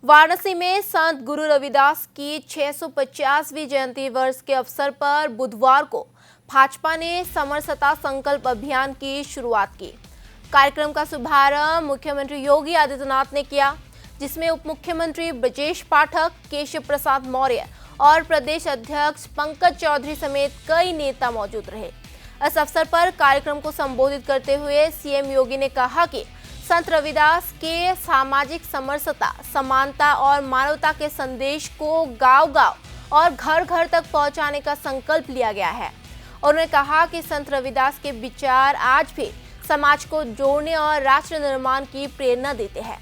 वाराणसी में संत गुरु रविदास की 650वीं जयंती वर्ष के अवसर पर बुधवार को भाजपा ने समरसता संकल्प अभियान की शुरुआत की। कार्यक्रम का शुभारंभ मुख्यमंत्री योगी आदित्यनाथ ने किया, जिसमें उप मुख्यमंत्री ब्रजेश पाठक, केशव प्रसाद मौर्य और प्रदेश अध्यक्ष पंकज चौधरी समेत कई नेता मौजूद रहे। इस अवसर पर कार्यक्रम को संबोधित करते हुए सीएम योगी ने कहा कि संत रविदास के सामाजिक समरसता, समानता और मानवता के संदेश को गांव-गांव और घर-घर तक पहुंचाने का संकल्प लिया गया है। उन्होंने कहा कि संत रविदास के विचार आज भी समाज को जोड़ने और राष्ट्र निर्माण की प्रेरणा देते हैं।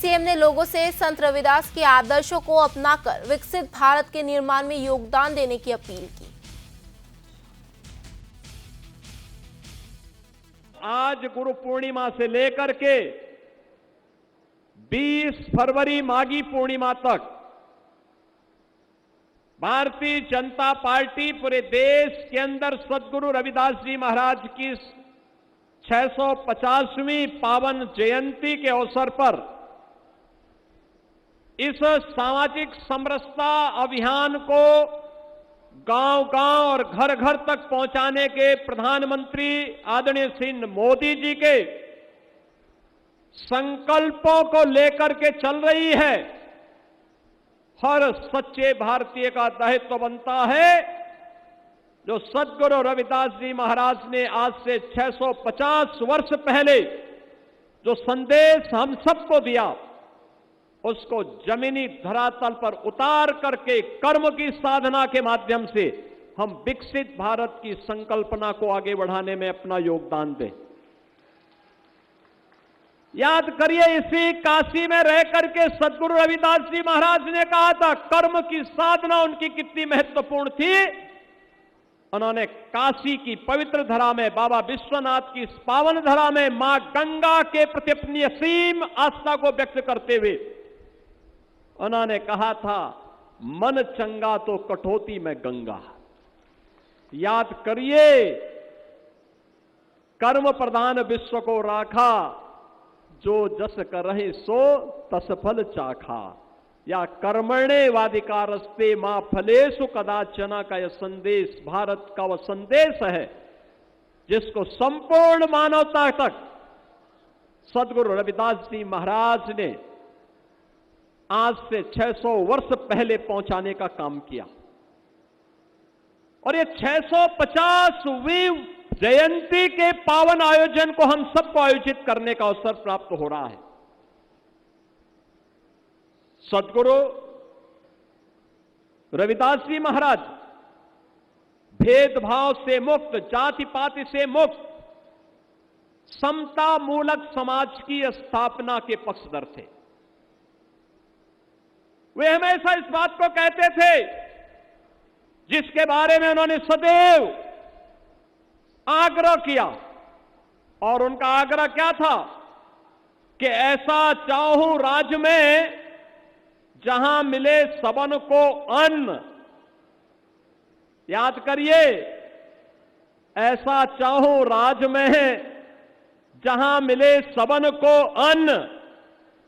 सीएम ने लोगों से संत रविदास के आदर्शों को अपनाकर विकसित भारत के निर्माण में योगदान देने की अपील की। आज गुरु पूर्णिमा से लेकर के 20 फरवरी माघी पूर्णिमा तक भारतीय जनता पार्टी पूरे देश के अंदर सद्गुरु रविदास जी महाराज की 650वीं पावन जयंती के अवसर पर इस सामाजिक समरसता अभियान को गांव-गांव और घर-घर तक पहुंचाने के प्रधानमंत्री आदरणीय श्री मोदी जी के संकल्पों को लेकर के चल रही है। हर सच्चे भारतीय का दायित्व बनता है जो सद्गुरु रविदास जी महाराज ने आज से 650 वर्ष पहले जो संदेश हम सबको दिया, उसको जमीनी धरातल पर उतार करके कर्म की साधना के माध्यम से हम विकसित भारत की संकल्पना को आगे बढ़ाने में अपना योगदान दें। याद करिए, इसी काशी में रह करके सद्गुरु रविदास जी महाराज ने कहा था कर्म की साधना उनकी कितनी महत्वपूर्ण थी। उन्होंने काशी की पवित्र धरा में, बाबा विश्वनाथ की पावन धरा में मां गंगा के प्रति अपनी असीम आस्था को व्यक्त करते हुए उन्होंने कहा था, मन चंगा तो कठौती में गंगा। याद करिए, कर्म प्रधान विश्व को राखा, जो जस करहि सो तस फल चाखा। या कर्मणे वाधिकारस्ते मां फलेषु कदाचन का यह संदेश भारत का वह संदेश है जिसको संपूर्ण मानवता तक सद्गुरु रविदास जी महाराज ने आज से 600 वर्ष पहले पहुंचाने का काम किया। और ये 650वीं जयंती के पावन आयोजन को हम सबको आयोजित करने का अवसर प्राप्त हो रहा है। सद्गुरु रविदास जी महाराज भेदभाव से मुक्त, जाति पाति से मुक्त, समता मूलक समाज की स्थापना के पक्षधर थे। वे हमेशा इस बात को कहते थे जिसके बारे में उन्होंने सदैव आग्रह किया, और उनका आग्रह क्या था कि ऐसा चाहूं राज्य में जहां मिले सबन को अन्न। याद करिए, ऐसा चाहूं राज्य में जहां मिले सबन को अन्न,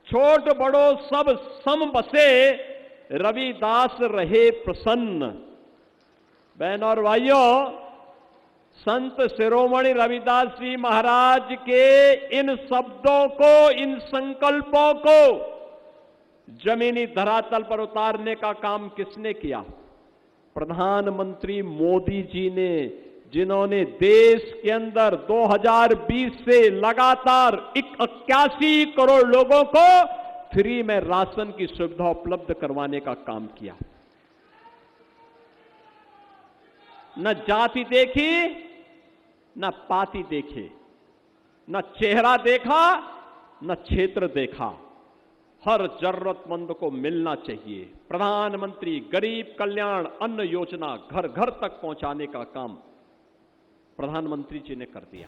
छोट बड़ो सब सम बसे, रविदास रहे प्रसन्न। बहनों और भाइयों, संत शिरोमणि रविदास जी महाराज के इन शब्दों को, इन संकल्पों को जमीनी धरातल पर उतारने का काम किसने किया? प्रधानमंत्री मोदी जी ने, जिन्होंने देश के अंदर 2020 से लगातार 81 करोड़ लोगों को फ्री में राशन की सुविधा उपलब्ध करवाने का काम किया। न जाति देखी, न पाति देखे, न चेहरा देखा, न क्षेत्र देखा। हर जरूरतमंद को मिलना चाहिए। प्रधानमंत्री गरीब कल्याण अन्न योजना घर घर तक पहुंचाने का काम प्रधानमंत्री जी ने कर दिया।